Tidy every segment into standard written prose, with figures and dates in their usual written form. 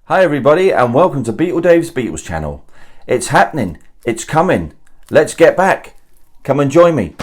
Hi everybody and welcome to Dave's Beatles channel. It's happening, it's coming, let's get back. Come and join me.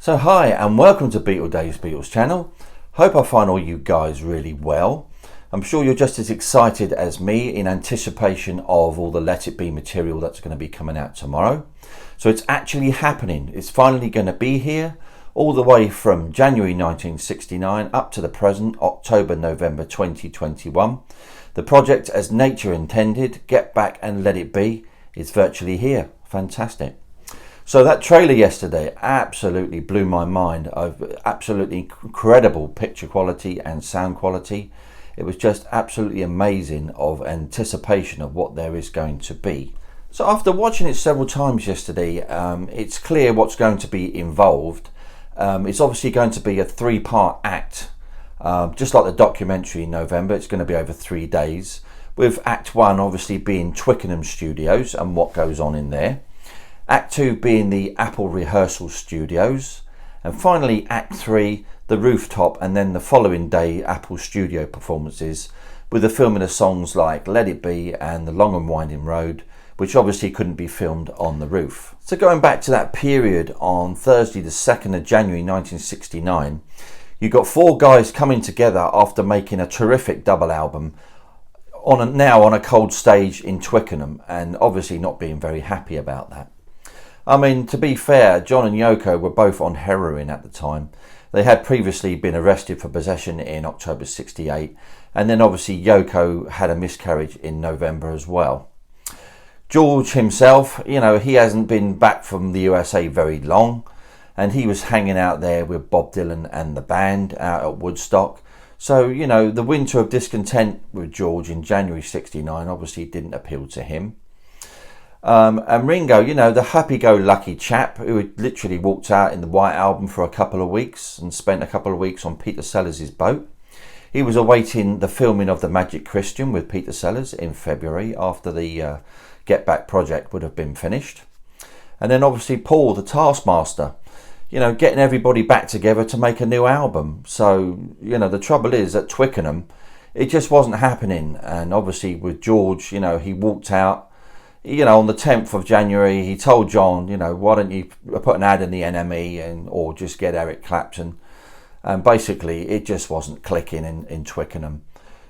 So hi and welcome to Dave's Beatles channel. Hope I find all you guys really well. I'm sure you're just as excited as me in anticipation of all the Let It Be material that's going to be coming out tomorrow. So it's actually happening. It's finally going to be here, all the way from January 1969 up to the present, October, November 2021. The project as nature intended, Get Back and Let It Be, is virtually here. Fantastic. So that trailer yesterday absolutely blew my mind. Absolutely incredible picture quality and sound quality. It was just absolutely amazing of anticipation of what there is going to be. So after watching it several times yesterday, it's clear what's going to be involved. It's obviously going to be a three-part act. Just like the documentary in November, it's going to be over 3 days, with Act 1 obviously being Twickenham Studios and what goes on in there. Act 2 being the Apple Rehearsal Studios, and finally Act 3, the rooftop, and then the following day Apple Studio performances with the filming of songs like Let It Be and The Long and Winding Road, which obviously couldn't be filmed on the roof. So going back to that period, on Thursday the 2nd of January 1969, you got four guys coming together after making a terrific double album now on a cold stage in Twickenham, and obviously not being very happy about that. I mean, to be fair, John and Yoko were both on heroin at the time. They had previously been arrested for possession in October 68, and then obviously Yoko had a miscarriage in November as well. George himself, he hasn't been back from the USA very long, and he was hanging out there with Bob Dylan and the band out at Woodstock. So, the winter of discontent with George in January 69 obviously didn't appeal to him. And Ringo, the happy-go-lucky chap who had literally walked out in the White Album for a couple of weeks and spent a couple of weeks on Peter Sellers' boat. He was awaiting the filming of The Magic Christian with Peter Sellers in February after the Get Back project would have been finished. And then obviously Paul, the Taskmaster, getting everybody back together to make a new album. So, the trouble is at Twickenham, it just wasn't happening. And obviously with George, he walked out. On the 10th of January, he told John, why don't you put an ad in the NME or just get Eric Clapton. And basically, it just wasn't clicking in Twickenham.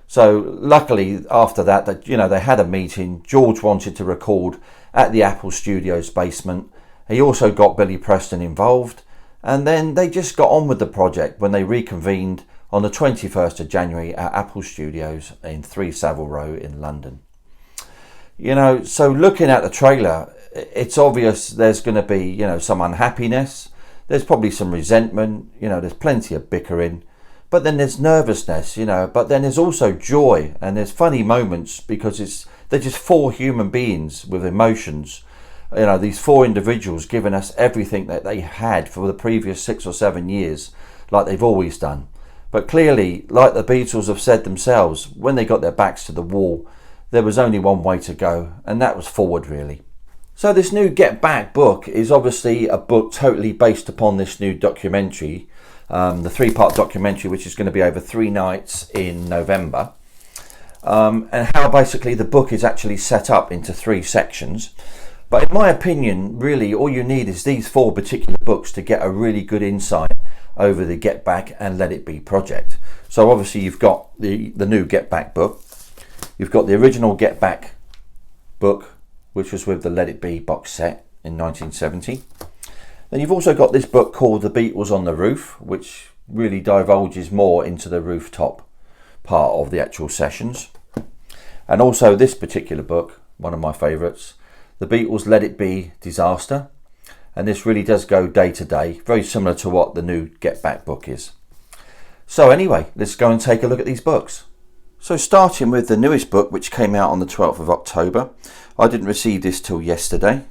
So luckily, after that, they had a meeting. George wanted to record at the Apple Studios basement. He also got Billy Preston involved. And then they just got on with the project when they reconvened on the 21st of January at Apple Studios in 3 Savile Row in London. So looking at the trailer, it's obvious there's going to be, some unhappiness. There's probably some resentment, there's plenty of bickering. But then there's nervousness, but then there's also joy. And there's funny moments because they're just four human beings with emotions. These four individuals giving us everything that they had for the previous 6 or 7 years, like they've always done. But clearly, like the Beatles have said themselves, when they got their backs to the wall, there was only one way to go, and that was forward, really. So this new Get Back book is obviously a book totally based upon this new documentary, the 3-part documentary, which is going to be over 3 nights in November, and how basically the book is actually set up into 3 sections. But in my opinion, really, all you need is these 4 particular books to get a really good insight over the Get Back and Let It Be project. So obviously you've got the new Get Back book. You've got the original Get Back book, which was with the Let It Be box set in 1970. Then you've also got this book called The Beatles on the Roof, which really divulges more into the rooftop part of the actual sessions. And also this particular book, one of my favourites, The Beatles Let It Be Disaster. And this really does go day to day, very similar to what the new Get Back book is. So anyway, let's go and take a look at these books. So starting with the newest book, which came out on the 12th of October. I didn't receive this till yesterday,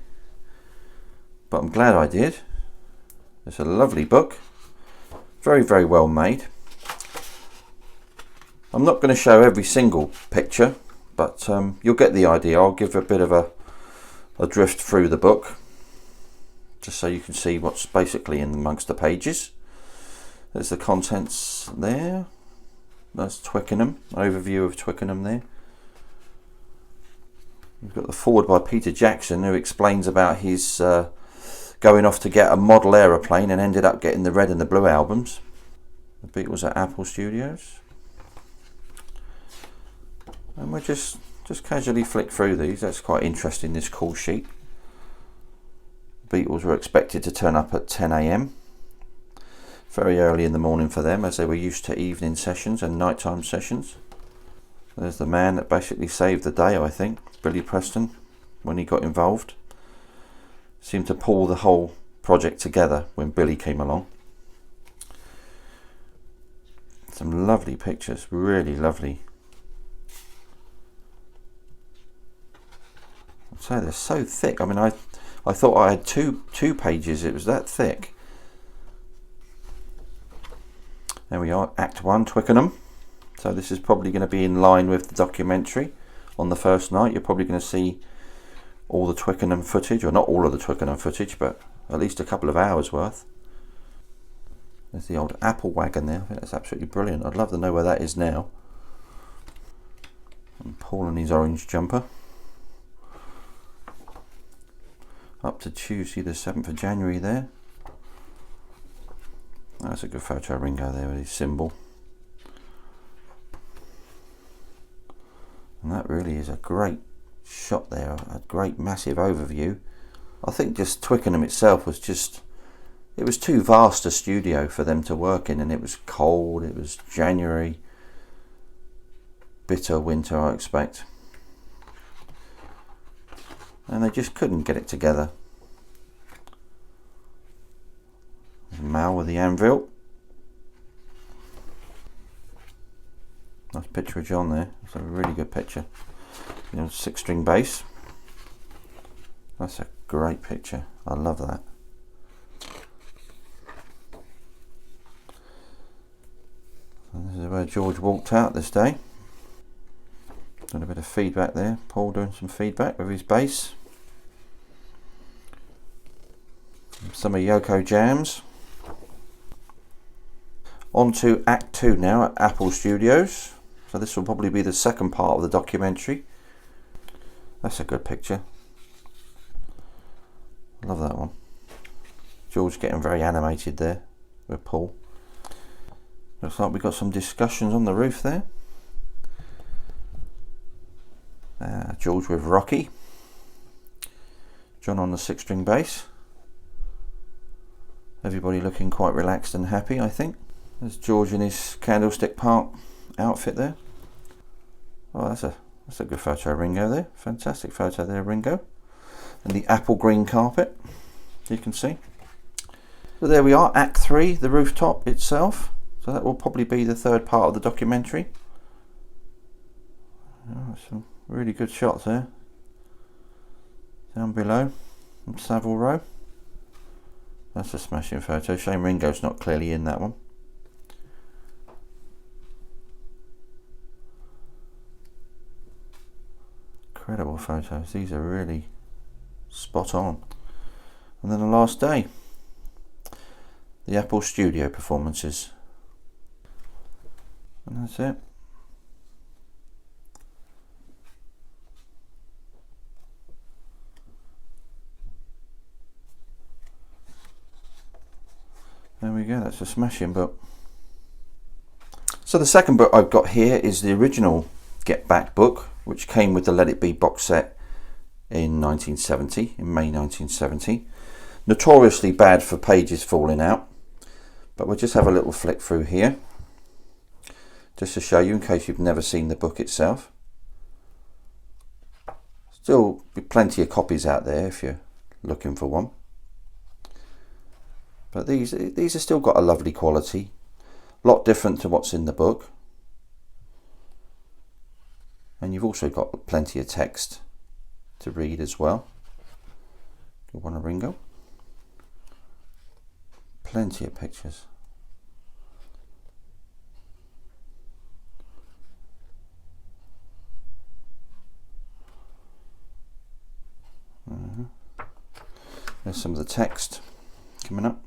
but I'm glad I did. It's a lovely book. Very, very well made. I'm not going to show every single picture, but you'll get the idea. I'll give a bit of a drift through the book, just so you can see what's basically in amongst the pages. There's the contents there. That's Twickenham, overview of Twickenham there. We've got the foreword by Peter Jackson, who explains about his going off to get a model aeroplane and ended up getting the Red and the Blue albums. The Beatles at Apple Studios. And we'll just casually flick through these. That's quite interesting, this call sheet. The Beatles were expected to turn up at 10 AM. Very early in the morning for them, as they were used to evening sessions and nighttime sessions. There's the man that basically saved the day, I think, Billy Preston, when he got involved. Seemed to pull the whole project together when Billy came along. Some lovely pictures, really lovely. I'd say they're so thick. I mean, I thought I had two pages. It was that thick. There we are, Act 1, Twickenham. So this is probably going to be in line with the documentary. On the first night, you're probably going to see all the Twickenham footage, or not all of the Twickenham footage, but at least a couple of hours worth. There's the old Apple wagon there. I think that's absolutely brilliant. I'd love to know where that is now. And Paul in his orange jumper. Up to Tuesday the 7th of January there. That's a good photo of Ringo there with his symbol. And that really is a great shot there, a great massive overview. I think just Twickenham itself was just, it was too vast a studio for them to work in, and it was cold, it was January, bitter winter I expect. And they just couldn't get it together. Mal with the anvil. Nice picture of John there. It's a really good picture. You know, 6-string bass. That's a great picture. I love that. And this is where George walked out this day. Done a bit of feedback there. Paul doing some feedback with his bass. Some of Yoko jams. On to Act 2 now at Apple Studios. So this will probably be the second part of the documentary. That's a good picture. Love that one. George getting very animated there with Paul. Looks like we've got some discussions on the roof there. George with Rocky. John on the 6-string bass. Everybody looking quite relaxed and happy, I think. There's George in his Candlestick Park outfit there. Oh, that's a good photo of Ringo there. Fantastic photo there, Ringo. And the apple green carpet, you can see. So there we are, Act 3, the rooftop itself. So that will probably be the third part of the documentary. Oh, some really good shots there. Down below, from Savile Row. That's a smashing photo. Shame Ringo's not clearly in that one. Incredible photos. These are really spot on. And then the last day, the Apple Studio performances. And that's it. There we go, that's a smashing book. So the second book I've got here is the original Get Back book, which came with the Let It Be box set in 1970, in May 1970. Notoriously bad for pages falling out, but we'll just have a little flick through here, just to show you in case you've never seen the book itself. Still be plenty of copies out there if you're looking for one. But these have still got a lovely quality, a lot different to what's in the book. And you've also got plenty of text to read as well. You want a Ringo? Plenty of pictures. There's some of the text coming up.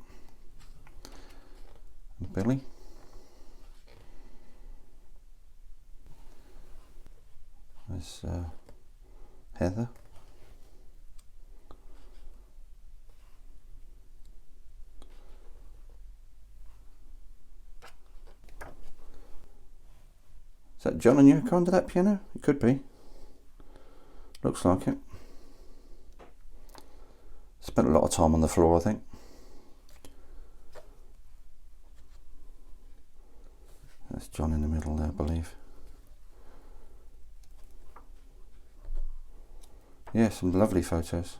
And Billy. There's Heather. Is that John and Yoko under that piano? It could be. Looks like it. Spent a lot of time on the floor, I think. That's John in the middle there, I believe. Yeah, some lovely photos.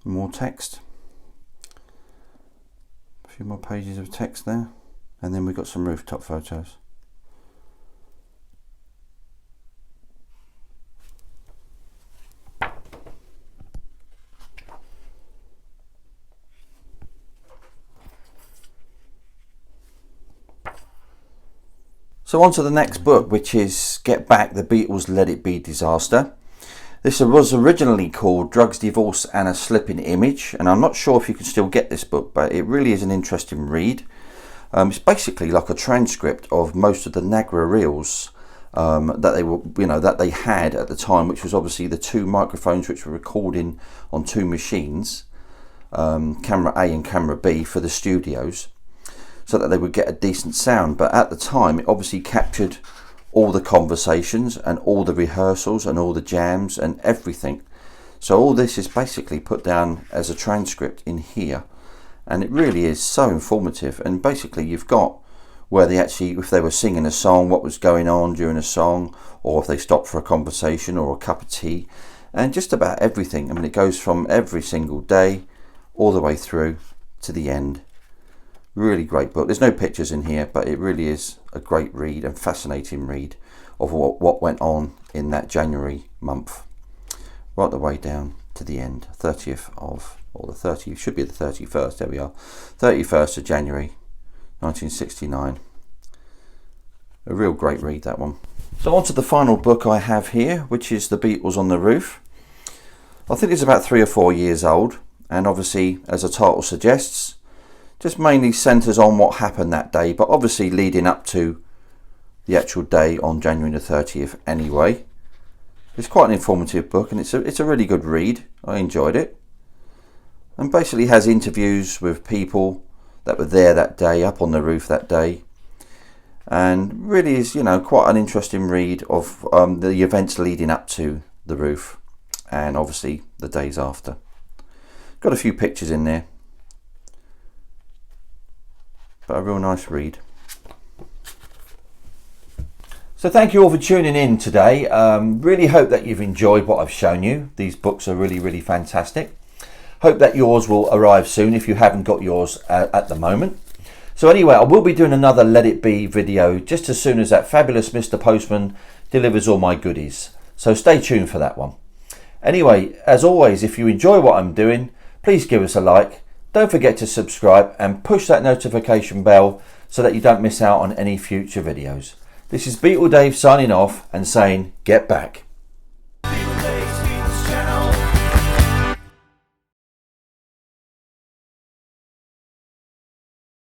More text. A few more pages of text there. And then we've got some rooftop photos. So on to the next book, which is Get Back, the Beatles Let It Be Disaster. This was originally called Drugs, Divorce and a Slipping Image, and I'm not sure if you can still get this book, but it really is an interesting read. It's basically like a transcript of most of the Nagra reels that they were, that they had at the time, which was obviously the two microphones which were recording on two machines, camera A and camera B for the studios, so that they would get a decent sound. But at the time, it obviously captured all the conversations and all the rehearsals and all the jams and everything. So all this is basically put down as a transcript in here, and it really is so informative. And basically you've got where they actually, if they were singing a song, what was going on during a song, or if they stopped for a conversation or a cup of tea, and just about everything. I mean, it goes from every single day all the way through to the end. Really great book. There's no pictures in here, but it really is a great read and fascinating read of what went on in that January month, right the way down to the end, 30th of, or the 30th, should be the 31st, there we are, 31st of January 1969. A real great read, that one. So on to the final book I have here, which is The Beatles on the Roof. I think it's about 3 or 4 years old, and obviously, as the title suggests, just mainly centres on what happened that day, but obviously leading up to the actual day on January the 30th anyway. It's quite an informative book, and it's a really good read. I enjoyed it. And basically has interviews with people that were there that day, up on the roof that day. And really is, quite an interesting read of the events leading up to the roof, and obviously the days after. Got a few pictures in there, but a real nice read. So thank you all for tuning in today. Really hope that you've enjoyed what I've shown you. These books are really, really fantastic. Hope that yours will arrive soon if you haven't got yours at the moment. So anyway, I will be doing another Let It Be video just as soon as that fabulous Mr. Postman delivers all my goodies. So stay tuned for that one. Anyway, as always, if you enjoy what I'm doing, please give us a like. Don't forget to subscribe and push that notification bell so that you don't miss out on any future videos. This is Beatle Dave signing off and saying, get back.